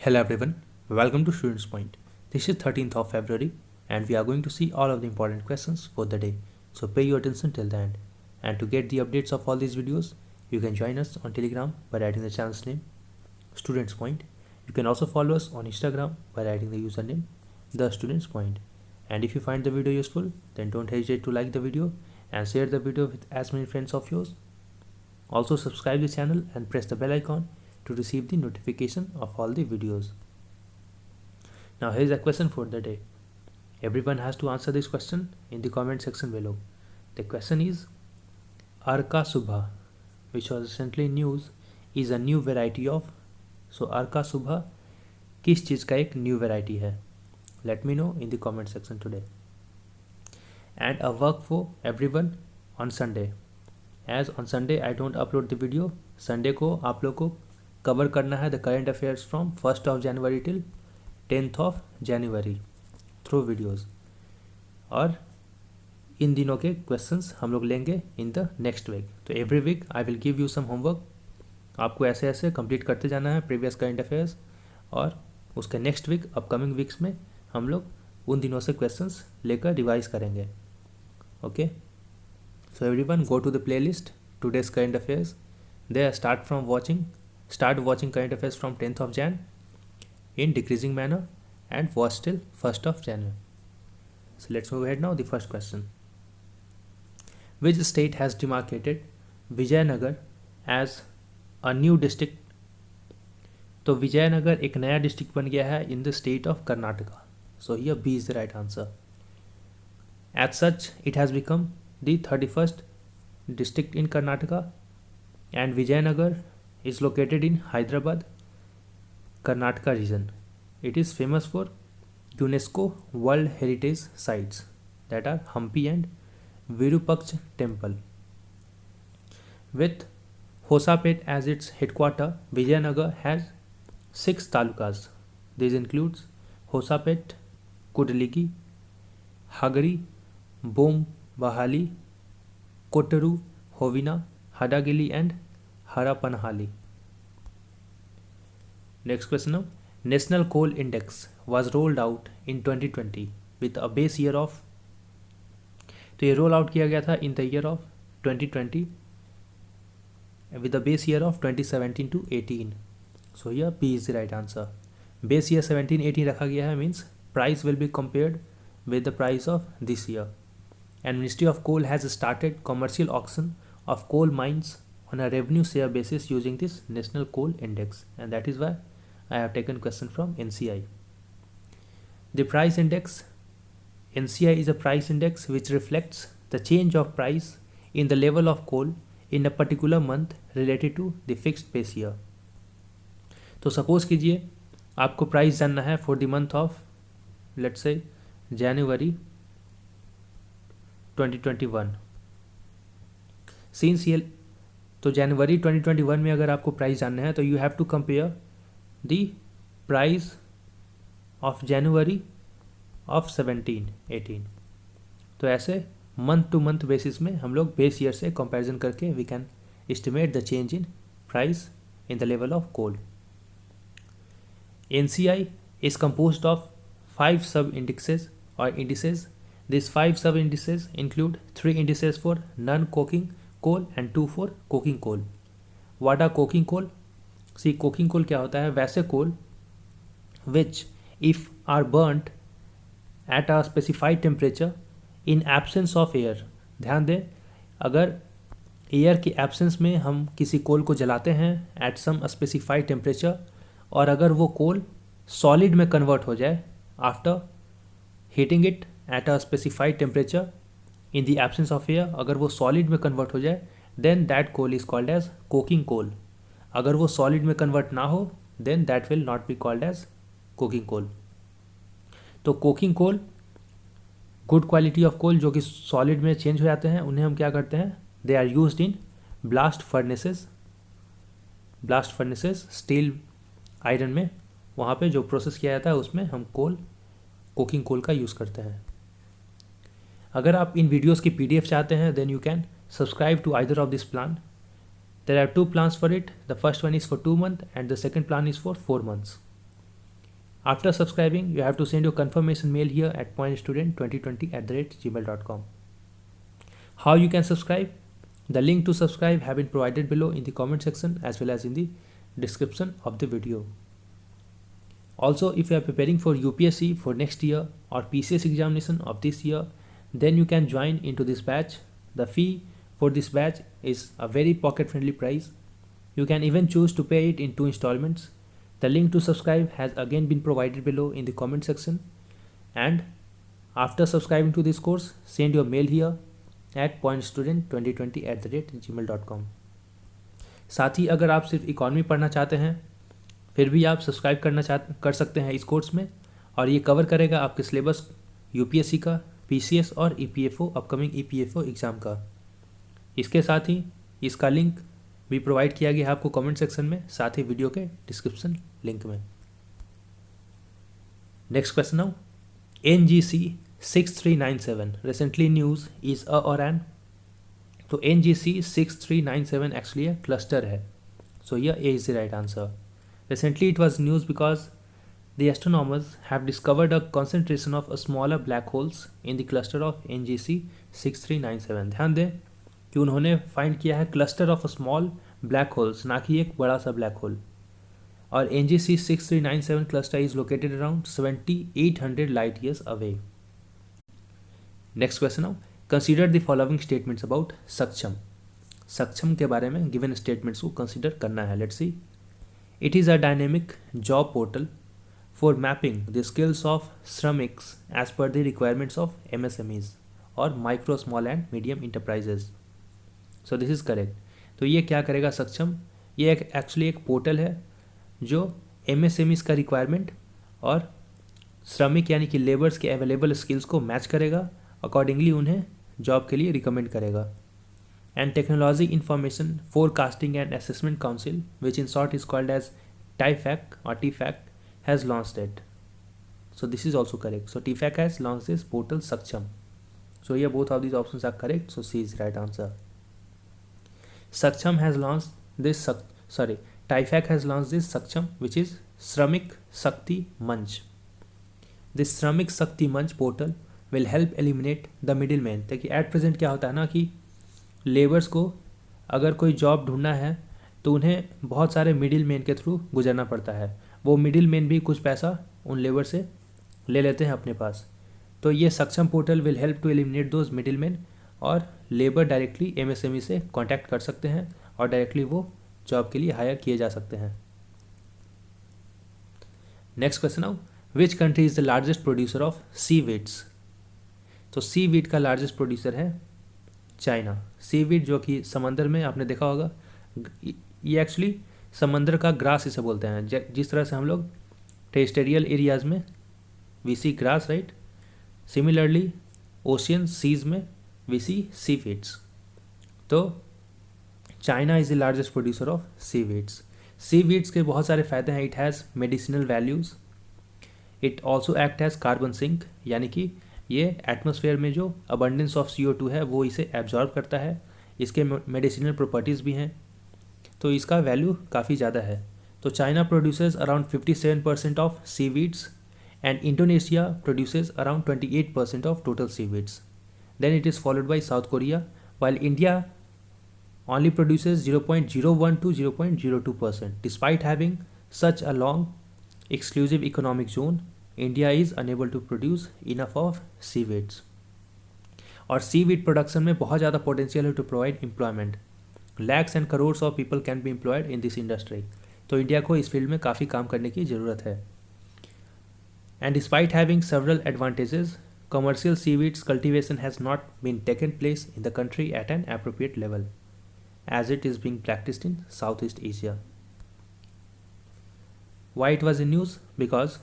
Hello everyone, welcome to Students Point. This is 13th of February and we are going to see all of the important questions for the day. So pay your attention till the end. And to get the updates of all these videos, you can join us on Telegram by writing the channel's name, Students Point. You can also follow us on Instagram by writing the username, The Students Point. And if you find the video useful, then don't hesitate to like the video and share the video with as many friends of yours. Also subscribe the channel and press the bell icon to receive the notification of all the videos. Now here is a question for the day. Everyone has to answer this question in the comment section below. The question is, Arka Subha, which was recently in news, is a new variety of. So Arka Subha किस चीज़ का एक new variety है? Let me know in the comment section today. And a work for everyone on Sunday. As on Sunday I don't upload the video, Sunday को आप लोग को cover करना है the current affairs from 1st of January till 10th of January through videos. और इन दिनों के क्वेश्चंस हम लोग लेंगे इन द नेक्स्ट वीक. तो every week I will give you some homework. आपको ऐसे ऐसे कंप्लीट करते जाना है प्रीवियस करेंट अफेयर्स, और उसके नेक्स्ट वीक अपकमिंग वीक्स में हम लोग उन दिनों से क्वेश्चंस लेकर रिवाइज करेंगे. Okay, so everyone go to the playlist today's current affairs. They start watching current affairs from 10th of Jan in decreasing manner and watch till 1st of January. So let's move ahead now. The first question. Which state has demarcated Vijayanagar as a new district? तो विजयनगर एक नया district बन गया है in the state of Karnataka. So here B is the right answer. As such, it has become the 31st district in Karnataka, and Vijayanagar is located in Hyderabad, Karnataka region. It is famous for UNESCO World Heritage Sites that are Hampi and Virupaksha Temple. With Hosapet as its headquarter, Vijayanagar has 6 talukas. These includes Hosapet, Kudligi, Hagari, Bom Bahali, Kotaru, Hovina, Hadagili and Harapanhali. Next question now. National Coal Index was rolled out in 2020 with a base year of. तो ये roll out किया गया था in the year of 2020 with a base year of 2017 to 18. So here B is the right answer. Base year 17-18 रखा गया है, means price will be compared with the price of this year. And Ministry of Coal has started commercial auction of coal mines on a revenue share basis using this National Coal Index, and that is why I have taken question from NCI. The price index, NCI is a price index which reflects the change of price in the level of coal in a particular month related to the fixed base year. तो suppose कीजिए आपको price जानना है for the month of let's say January 2021. Since ये तो जनवरी 2021 में अगर आपको प्राइस जानना है तो you have to compare the price of January of 17-18. तो ऐसे मंथ टू मंथ बेसिस में हम लोग बेस ईयर से कंपैरिजन करके we can estimate the change in price in the level of coal. NCI is composed of 5 sub-indexes or indices. These 5 sub-indices include 3 indices for non-coking coal and 2 for coking coal. What are coking coal? See, coking coal क्या होता है? वैसे coal which if are burnt at a specified temperature in absence of air. ध्यान दें, अगर air की absence में हम किसी कोल को जलाते हैं at some specified temperature, और अगर वो कोल सॉलिड में कन्वर्ट हो जाए after heating it at a specified temperature in the absence of air, अगर वो सॉलिड में कन्वर्ट हो जाए then that coal is called as coking coal. अगर वो सॉलिड में कन्वर्ट ना हो then that will not be called as coking coal. तो coking coal, good quality of coal जो कि सॉलिड में चेंज हो जाते हैं, उन्हें हम क्या करते हैं? They are used in blast furnaces steel iron में, वहाँ पे जो प्रोसेस किया जाता है उसमें हम कोकिंग कोल का यूज़ करते हैं. अगर आप इन वीडियोस की PDF चाहते हैं then you can subscribe to either of this plan. There are two plans for it. The first one is for 2 months and the second plan is for 4 months. After subscribing, you have to send your confirmation mail here at pointstudent2020@gmail.com. How you can subscribe? The link to subscribe have been provided below in the comment section as well as in the description of the video. Also, if you are preparing for UPSC for next year or PCS examination of this year, then you can join into this batch. The fee for this batch is a very pocket friendly price. You can even choose to pay it in 2 installments. The link to subscribe has again been provided below in the comment section. And after subscribing to this course, send your mail here at pointstudent2020@gmail.com. साथ ही अगर आप सिर्फ economy पढ़ना चाहते हैं फिर भी आप सब्सक्राइब कर सकते हैं इस कोर्स में, और ये कवर करेगा आपके सिलेबस यूपीएससी का, पीसीएस और ईपीएफओ, अपकमिंग ईपीएफओ एग्ज़ाम का। इसके साथ ही इसका लिंक भी प्रोवाइड किया गया है आपको कमेंट सेक्शन में, साथ ही वीडियो के डिस्क्रिप्शन लिंक में। Next question now, NGC 6397 recently news is a और एन। तो NGC 6397 एक्चुअली क्लस्टर है, सो ये A is the right answer. Recently it was news because the astronomers have discovered a concentration of a smaller black holes in the cluster of NGC 6397। ध्यान दें कि उन्होंने find किया है cluster of small black holes, ना कि एक बड़ा सा ब्लैक होल। और NGC 6397 cluster is located around 7800 light years away। Next question now, consider the following statements about सक्षम। सक्षम के बारे में गिवन स्टेटमेंट्स को कंसीडर करना है। Let's see. It is a dynamic job portal for mapping the skills of Shramik's as per the requirements of MSMEs or micro, small and medium enterprises। So this is correct। तो ये क्या करेगा सक्षम? ये actually एक portal है जो MSMEs का रिक्वायरमेंट और श्रमिक यानी कि लेबर्स के अवेलेबल स्किल्स को मैच करेगा, अकॉर्डिंगली उन्हें जॉब के लिए रिकमेंड करेगा। And Technology Information Forecasting and Assessment Council, which in short is called as TIFAC or TFAC, has launched it। So this is also correct। So TFAC has launched this portal Saksham। So here both of these options are correct। So C is right answer। Saksham has launched this TIFAC has launched this Saksham, which is Shramik Shakti Manch। This Shramik Shakti Manch portal will help eliminate the middleman। देखिए at present क्या होता है ना कि labours को अगर कोई job ढूंढना है तो उन्हें बहुत सारे मिडिल मैन के थ्रू गुजरना पड़ता है। वो मिडिल मैन भी कुछ पैसा उन लेबर से ले लेते हैं अपने पास। तो ये Saksham portal will help to eliminate those middle man, और लेबर डायरेक्टली MSME से कांटेक्ट कर सकते हैं और डायरेक्टली वो जॉब के लिए हायर किए जा सकते हैं। Next question now, which country is the largest producer of seaweeds. तो सीवीड का लार्जेस्ट प्रोड्यूसर है चाइना। सीवीड जो कि समंदर में आपने देखा होगा, ये एक्चुअली समंदर का ग्रास इसे बोलते हैं। जिस तरह से हम लोग टेरेस्टेरियल एरियाज़ में we see grass, right, similarly ocean seas में वी सी सीवीड्स। तो China is the largest producer of seaweeds. Seaweeds के बहुत सारे फ़ायदे हैं। It has medicinal values, it also act as carbon sink, यानी कि ये एटमॉस्फेयर में जो अबंडेंस ऑफ CO2 है वो इसे एब्जॉर्ब करता है। इसके मेडिसिनल प्रॉपर्टीज़ भी हैं, तो इसका वैल्यू काफ़ी ज़्यादा है। तो China produces around 57% of seaweeds and Indonesia produces around 28% of total seaweeds. Then it is followed by South Korea, while India only produces 0.01 to 0.02%। Despite having such a long exclusive economic zone, India is unable to produce enough of seaweeds। और seaweed production में बहुत ज़्यादा potential है to provide employment. Lakhs and crores of people can be employed in this industry. तो India को इस field में काफ़ी काम करने की ज़रूरत है। And despite having several advantages, commercial seaweeds cultivation has not been taken place in the country at an appropriate level, as it is being practiced in Southeast Asia। Why it was in news? Because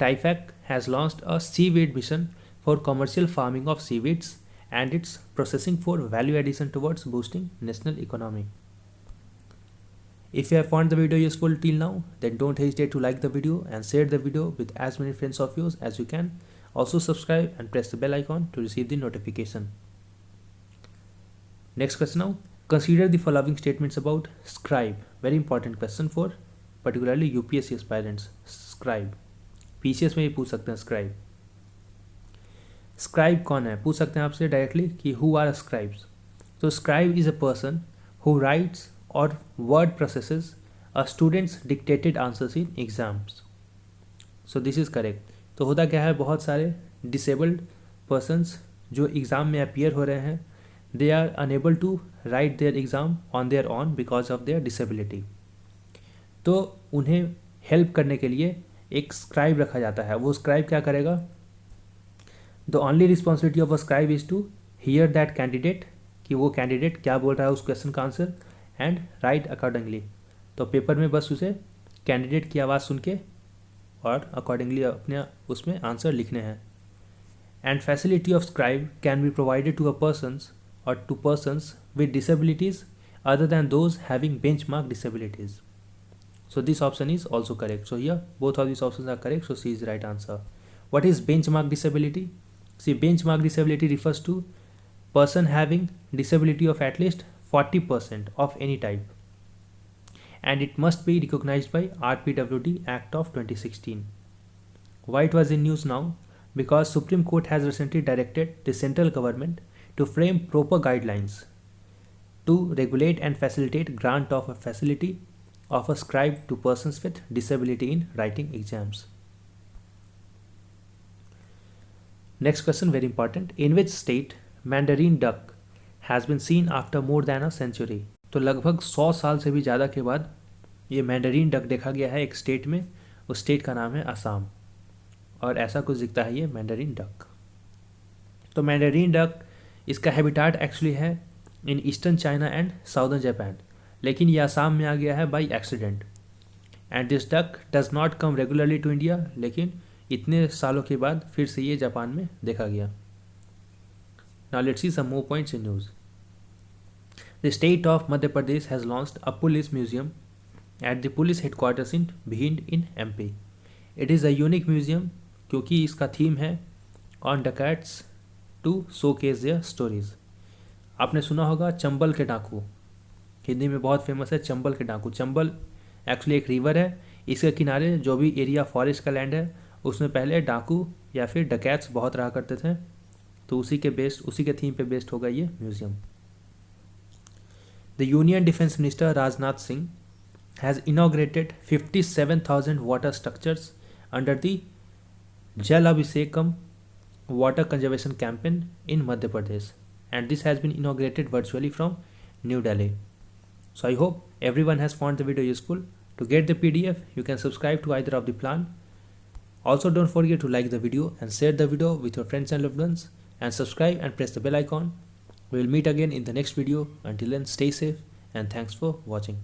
TIFAC has launched a seaweed mission for commercial farming of seaweeds and its processing for value addition towards boosting national economy। If you have found the video useful till now, then don't hesitate to like the video and share the video with as many friends of yours as you can। Also subscribe and press the bell icon to receive the notification। Next question now, consider the following statements about scribe। Very important question for particularly UPSC aspirants। Scribe, PCS में भी पूछ सकते हैं scribe. Scribe कौन है, पूछ सकते हैं आपसे डायरेक्टली कि हु आर स्क्राइब्स। तो scribe is a person who writes or word processes a student's dictated answers in exams. So this is correct. तो होता क्या है, बहुत सारे डिसेबल्ड पर्सनस जो एग्ज़ाम में अपीयर हो रहे हैं, they are unable to write their exam on their own because of their disability. तो उन्हें हेल्प करने के लिए एक स्क्राइब रखा जाता है। वो स्क्राइब क्या करेगा, the only responsibility of a scribe is to hear that candidate, कि वो कैंडिडेट क्या बोल रहा है उस क्वेश्चन का आंसर, एंड राइट अकॉर्डिंगली। तो पेपर में बस उसे कैंडिडेट की आवाज़ सुन के और अकॉर्डिंगली अपने उसमें आंसर लिखने हैं। And facility of scribe can be provided to a persons or to persons with disabilities other than those having benchmark disabilities. So this option is also correct. So here both of these options are correct. So C is the right answer. What is benchmark disability? See, benchmark disability refers to person having disability of at least 40% of any type, and it must be recognized by RPWD Act of 2016. Why it was in news now? Because Supreme Court has recently directed the central government to frame proper guidelines to regulate and facilitate grant of a facility of a scribe to persons with disability in writing exams. Next question, very important. In which state mandarin duck has been seen after more than a century? तो लगभग 100 साल से भी ज़्यादा के बाद ये mandarin duck देखा गया है एक स्टेट में। उस स्टेट का नाम है असम, और ऐसा कुछ दिखता है ये मैंडरीन डक। तो मैंडरीन डक, इसका हैबिटाट एक्चुअली है in eastern China and southern Japan, लेकिन ये आसाम में आ गया है by accident. And this duck does not come regularly to India, लेकिन इतने सालों के बाद फिर से ये जापान में देखा गया। Now let's see some more points in news. The state of Madhya Pradesh has launched a police museum at the police headquarters in Bhind in MP. It is a unique museum क्योंकि इसका थीम है on dacoits to showcase their stories. आपने सुना होगा चंबल के डाकू, हिंदी में बहुत फेमस है चंबल के डाकू। चंबल एक्चुअली एक रिवर है, इसके किनारे जो भी एरिया फॉरेस्ट का लैंड है उसमें पहले डाकू या फिर डकैट्स बहुत रहा करते थे। तो उसी के थीम पे बेस्ड होगा ये museum. The union defence minister Rajnath Singh has inaugurated 57,000 water structures under the Jal Abhishekam water conservation campaign in Madhya Pradesh, and this has been inaugurated virtually from New Delhi. So I hope everyone has found the video useful. To get the PDF, you can subscribe to either of the plan. Also, don't forget to like the video and share the video with your friends and loved ones, and subscribe and press the bell icon. We will meet again in the next video. Until then, stay safe and thanks for watching.